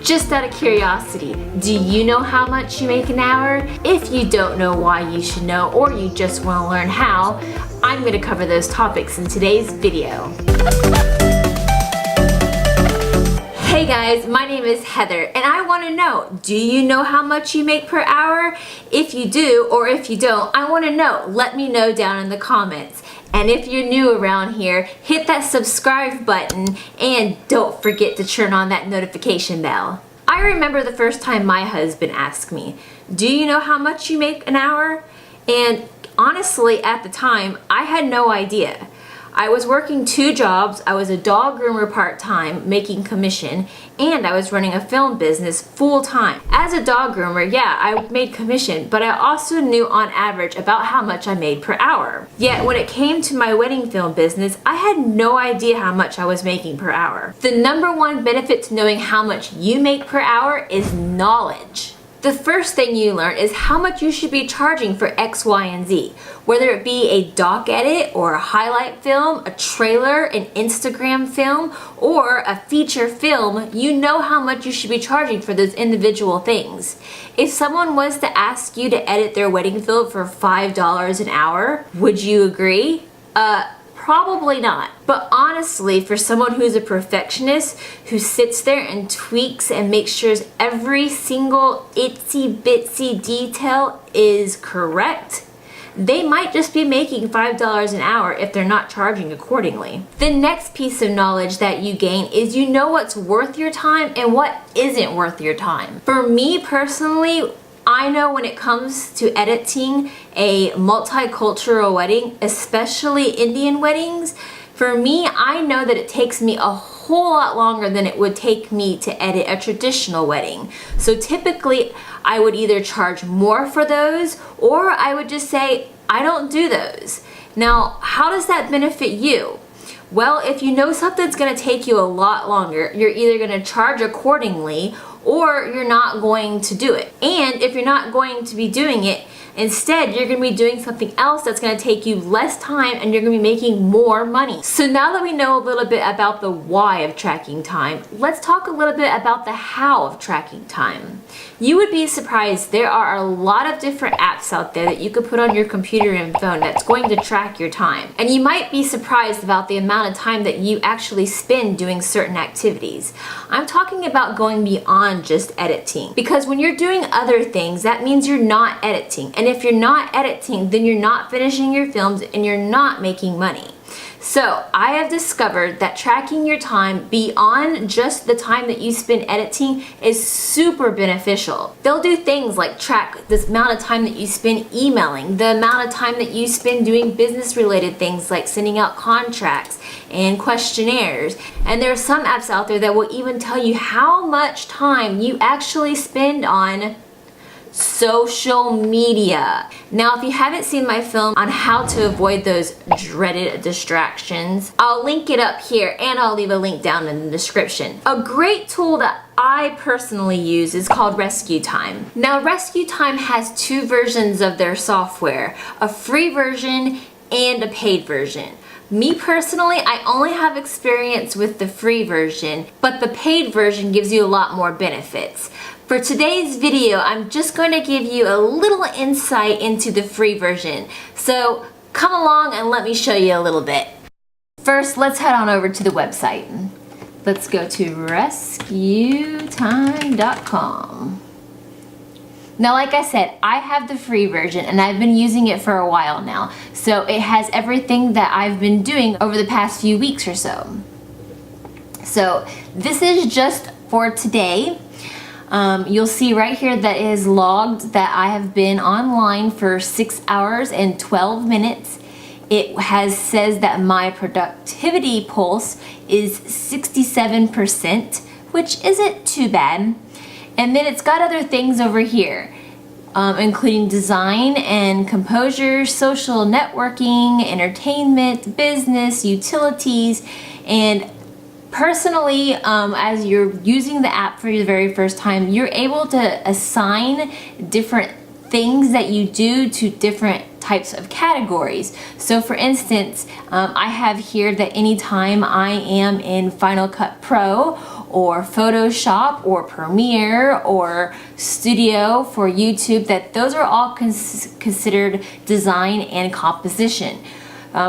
Just out of curiosity, do you know how much you make an hour? If you don't know why you should know, or you just want to learn how, I'm going to cover those topics in today's video. Hey guys, my name is Heather and I want to know, do you know how much you make per hour? If you do or if you don't, I want to know. Let me know down in the comments. And if you're new around here, hit that subscribe button and don't forget to turn on that notification bell. I remember the first time my husband asked me, do you know how much you make an hour? And honestly, at the time, I had no idea. I was working 2 jobs. I was a dog groomer part-time, making commission, and I was running a film business full-time. As a dog groomer, yeah, I made commission, but I also knew on average about how much I made per hour. Yet when it came to my wedding film business, I had no idea how much I was making per hour. The number one benefit to knowing how much you make per hour is knowledge. The first thing you learn is how much you should be charging for X, Y, and Z. Whether it be a doc edit or a highlight film, a trailer, an Instagram film, or a feature film, you know how much you should be charging for those individual things. If someone was to ask you to edit their wedding film for $5 an hour, would you agree? Probably not. But honestly, for someone who's a perfectionist, who sits there and tweaks and makes sure every single itsy bitsy detail is correct, they might just be making $5 an hour if they're not charging accordingly. The next piece of knowledge that you gain is you know what's worth your time and what isn't worth your time. For me personally, I know when it comes to editing a multicultural wedding, especially Indian weddings, for me, I know that it takes me a whole lot longer than it would take me to edit a traditional wedding. So typically, I would either charge more for those, or I would just say, I don't do those. Now, how does that benefit you? Well, if you know something's going to take you a lot longer, you're either going to charge accordingly or you're not going to do it. And if you're not going to be doing it, instead, you're going to be doing something else that's going to take you less time and you're going to be making more money. So now that we know a little bit about the why of tracking time, let's talk a little bit about the how of tracking time. You would be surprised, there are a lot of different apps out there that you could put on your computer and phone that's going to track your time. And you might be surprised about the amount of time that you actually spend doing certain activities. I'm talking about going beyond just editing. Because when you're doing other things, that means you're not editing. And if you're not editing, then you're not finishing your films and you're not making money. So I have discovered that tracking your time beyond just the time that you spend editing is super beneficial. They'll do things like track the amount of time that you spend emailing, the amount of time that you spend doing business related things like sending out contracts and questionnaires. And there are some apps out there that will even tell you how much time you actually spend on social media. Now, if you haven't seen my film on how to avoid those dreaded distractions, I'll link it up here and I'll leave a link down in the description. A great tool that I personally use is called rescuetime. Now, rescuetime has 2 versions of their software, a free version and a paid version. Me personally, I only have experience with the free version, but the paid version gives you a lot more benefits. For today's video, I'm just going to give you a little insight into the free version. So come along and let me show you a little bit. First, let's head on over to the website. Let's go to rescuetime.com. Now, like I said, I have the free version and I've been using it for a while now. So it has everything that I've been doing over the past few weeks or so. So this is just for today. You'll see right here that it is logged that I have been online for 6 hours and 12 minutes. It says that my productivity pulse is 67%, which isn't too bad. And then it's got other things over here, including design and composure, social networking, entertainment, business, utilities, and personally, as you're using the app for the very first time, you're able to assign different things that you do to different types of categories. So for instance, I have here that anytime I am in Final Cut Pro or Photoshop or Premiere or Studio for YouTube, that those are all considered design and composition.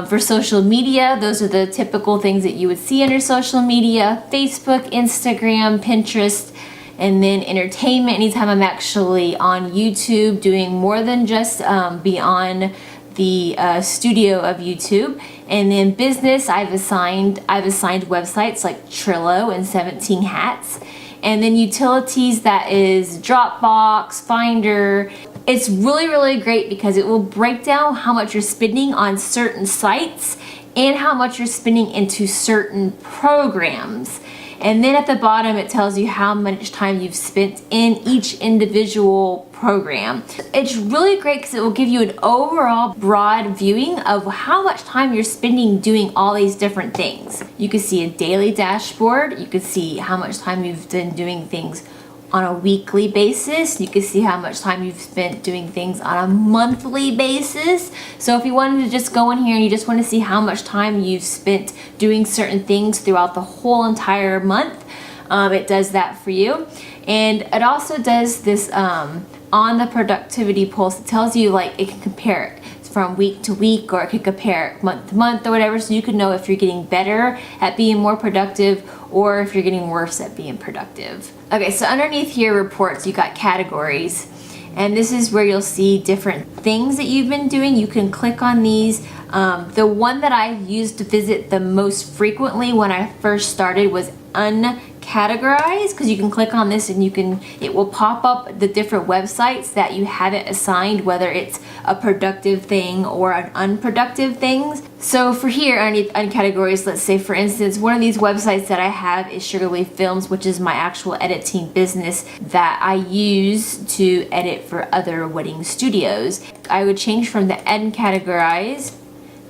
For social media, those are the typical things that you would see under social media: Facebook, Instagram, Pinterest. And then entertainment, anytime I'm actually on YouTube doing more than just be on the studio of YouTube. And then business, I've assigned websites like Trello and 17 Hats. And then utilities, that is Dropbox, Finder. It's really, really great because it will break down how much you're spending on certain sites and how much you're spending into certain programs. And then at the bottom, it tells you how much time you've spent in each individual program. It's really great because it will give you an overall broad viewing of how much time you're spending doing all these different things. You can see a daily dashboard. You can see how much time you've been doing things on a weekly basis. You can see how much time you've spent doing things on a monthly basis. So if you wanted to just go in here and you just want to see how much time you've spent doing certain things throughout the whole entire month, it does that for you. And it also does this on the productivity pulse. It tells you, like, it can compare it from week to week, or it could compare month to month or whatever, so you can know if you're getting better at being more productive or if you're getting worse at being productive. Okay, so underneath here, reports, you got categories, and this is where you'll see different things that you've been doing. You can click on these. The one that I used to visit the most frequently when I first started was uncategorized, because you can click on this and it will pop up the different websites that you haven't assigned, whether it's a productive thing or an unproductive thing. So for here, underneath uncategories, let's say for instance, one of these websites that I have is Sugarleaf Films, which is my actual editing business that I use to edit for other wedding studios. I would change from the uncategorized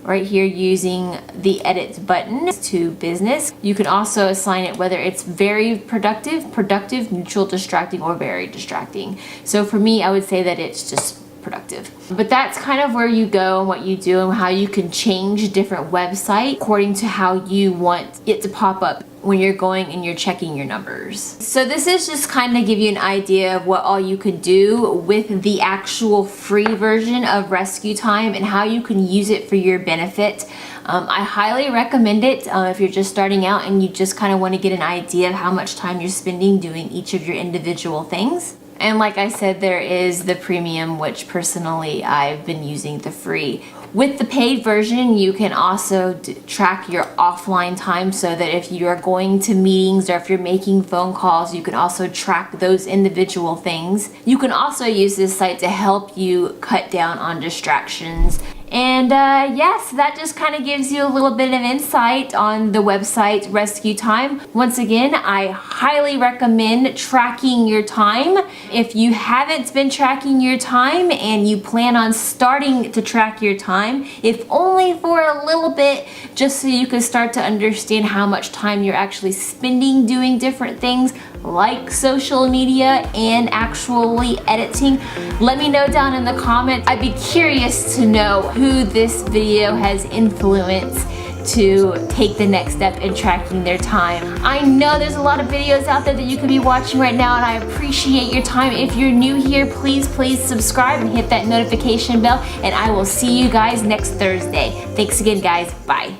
right here using the edit button to business. You can also assign it whether it's very productive, neutral, distracting, or very distracting. So for me, I would say that it's just productive. But that's kind of where you go and what you do and how you can change different websites according to how you want it to pop up when you're going and you're checking your numbers. So this is just kind of give you an idea of what all you can do with the actual free version of RescueTime and how you can use it for your benefit. I highly recommend it if you're just starting out and you just kind of want to get an idea of how much time you're spending doing each of your individual things. And like I said, there is the premium, which personally I've been using the free. With the paid version, you can also track your offline time, so that if you're going to meetings or if you're making phone calls, you can also track those individual things. You can also use this site to help you cut down on distractions. And yes, that just kind of gives you a little bit of insight on the website RescueTime. Once again, I highly recommend tracking your time. If you haven't been tracking your time and you plan on starting to track your time, if only for a little bit, just so you can start to understand how much time you're actually spending doing different things like social media and actually editing, let me know down in the comments. I'd be curious to know who this video has influenced to take the next step in tracking their time. I know there's a lot of videos out there that you could be watching right now, and I appreciate your time. If you're new here, please subscribe and hit that notification bell, and I will see you guys next Thursday. Thanks again, guys. Bye.